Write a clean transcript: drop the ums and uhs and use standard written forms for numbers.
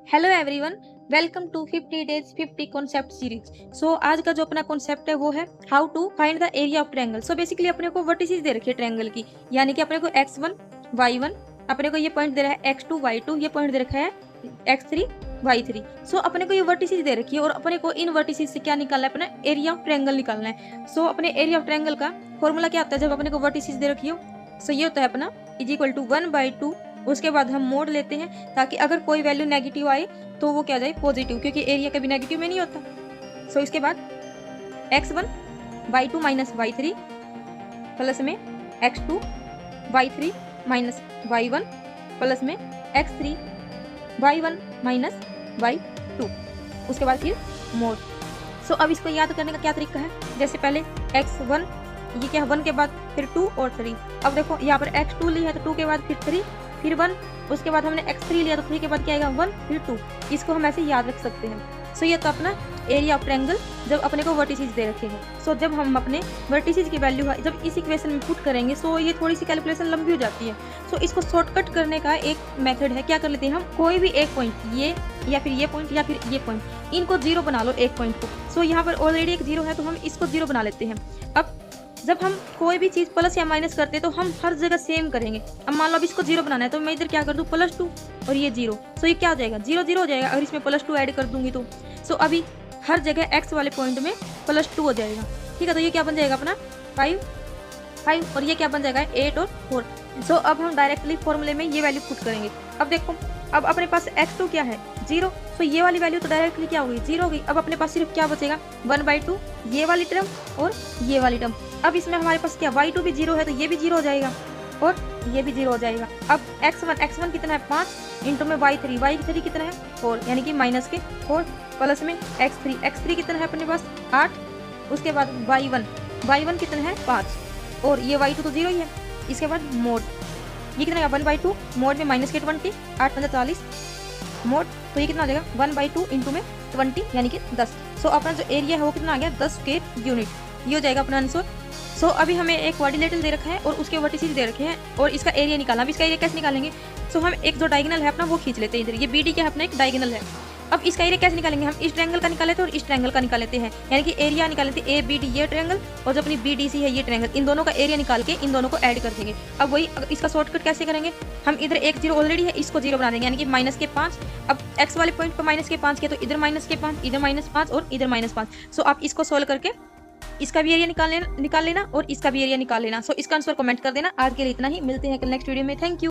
Hello everyone, welcome to 50 days 50 concept series. So आज का जो अपना कॉन्सेप्ट है वो है how to find the area of triangle. So basically अपने को वर्टिसेस दे रखी है ट्रायंगल की, यानी कि अपने को x1 y1, अपने को ये पॉइंट दे रहा है x2 y2, ये पॉइंट दे रखा है x3 y3। सो अपने को ये वर्टिसेस दे रखी है और अपने को इन वर्टिसेस से क्या निकालना है, अपना एरिया ऑफ ट्रायंगल निकालना है। सो अपने एरिया ऑफ ट्रायंगल का फॉर्मूला क्या होता है जब अपने को वर्टिसेस दे रखी हो? सो ये होता है अपना इज इक्वल टू 1/2। उसके बाद हम मोड लेते हैं ताकि अगर कोई वैल्यू नेगेटिव आए तो वो क्या जाए पॉजिटिव, क्योंकि एरिया कभी नेगेटिव में नहीं होता। सो इसके बाद x1 y2 minus y3 plus में x2 y3 minus y1 plus में x3 y1 माइनस y2। उसके बाद फिर मोड। सो अब इसको याद करने का क्या तरीका है, जैसे पहले x1, ये क्या है 1 के बाद फिर 2 और 3। अब देखो यहाँ पर x2 लिया है तो 2 के बाद फिर 3 फिर 1, उसके बाद हमने x3 लिया तो 3 के बाद क्या आएगा 1 फिर 2। इसको हम ऐसे याद रख सकते हैं। सो ये तो अपना एरिया ऑफ ट्रायंगल जब अपने को वर्टिसेस दे रखे हैं। सो जब हम अपने वर्टिसेस की वैल्यू जब इस इक्वेशन में पुट करेंगे सो ये थोड़ी सी कैलकुलेशन लंबी हो जाती है। सो इसको शॉर्टकट करने का एक मेथड है, क्या कर लेते हैं हम, कोई भी एक पॉइंट, ये या फिर ये पॉइंट या फिर ये पॉइंट, इनको 0 बना लो एक पॉइंट को। सो यहाँ पर ऑलरेडी एक 0 है तो हम इसको 0 बना लेते हैं। अब जब हम कोई भी चीज प्लस या माइनस करते हैं तो हम हर जगह सेम करेंगे। अब मान लो अब इसको 0 बनाना है तो मैं इधर क्या कर दूं +2 और ये 0। सो ये क्या हो जाएगा 0 0 हो जाएगा अगर इसमें +2 ऐड कर दूंगी तो। सो अभी हर जगह x वाले पॉइंट में +2 हो जाएगा, ठीक है। तो ये क्या बन जाएगा अपना 5 और ये क्या बन जाएगा 8 और 4। सो अब हम डायरेक्टली फॉर्मूले में ये वैल्यू पुट करेंगे। अब देखो अब अपने पास x2 क्या है 0, सो ये वाली वैल्यू तो डायरेक्टली क्या होगी 0 होगी। अब अपने पास सिर्फ क्या बचेगा 1/2, ये वाली टर्म और ये वाली टर्म। अब इसमें हमारे पास क्या y2 भी 0 है तो ये भी 0 हो जाएगा और ये भी 0 हो जाएगा। अब x1 कितना है 5 इंटू में y3 कितना है 4, यानी कि माइनस के 4 प्लस में x3 कितना है अपने पास 8। उसके बाद y1 कितना है 5 और ये y2 तो 0 ही है। इसके बाद मोड, ये कितना है 1/2 मोड में माइनस के 20, 8 × 40 मोड, तो ये कितना आ जाएगा 1/2 इंटू में 20 यानी कि 10। सो अपना जो एरिया है वो कितना आ गया 10 के यूनिट, ये हो जाएगा अपना आंसर। सो अभी हमें एक क्वाड्रिलेटरल दे रखा है और उसके वर्टिसेस दे रखे हैं और इसका एरिया निकालना। अब इसका एरिया कैसे निकालेंगे? सो हम एक जो डायगोनल है अपना वो खींच लेते हैं इधर, ये BD क्या है अपना एक डायगोनल है। अब इसका एरिया कैसे निकालेंगे? हम इस ट्रायंगल का निकाल लेते हैं और इस ट्रायंगल का निकाल लेते हैं, यानी कि एरिया निकाल लेते हैं ABD ये ट्रायंगल और जो अपनी BDC है ये ट्रायंगल, इन दोनों का एरिया निकाल के इन दोनों को ऐड कर देंगे। अब वही इसका शॉर्टकट कैसे करेंगे, हम इधर एक 0 ऑलरेडी है इसको 0 बना देंगे, यानी कि -5। अब x वाले पॉइंट पर -5 किया तो इधर -5, इधर -5 और इधर -5। सो आप इसको सोल्व करके इसका भी एरिया निकाल लेना और इसका भी एरिया निकाल लेना। सो इसका आंसर कमेंट कर देना। आज के लिए इतना ही, मिलते हैं कल नेक्स्ट वीडियो में। Thank you.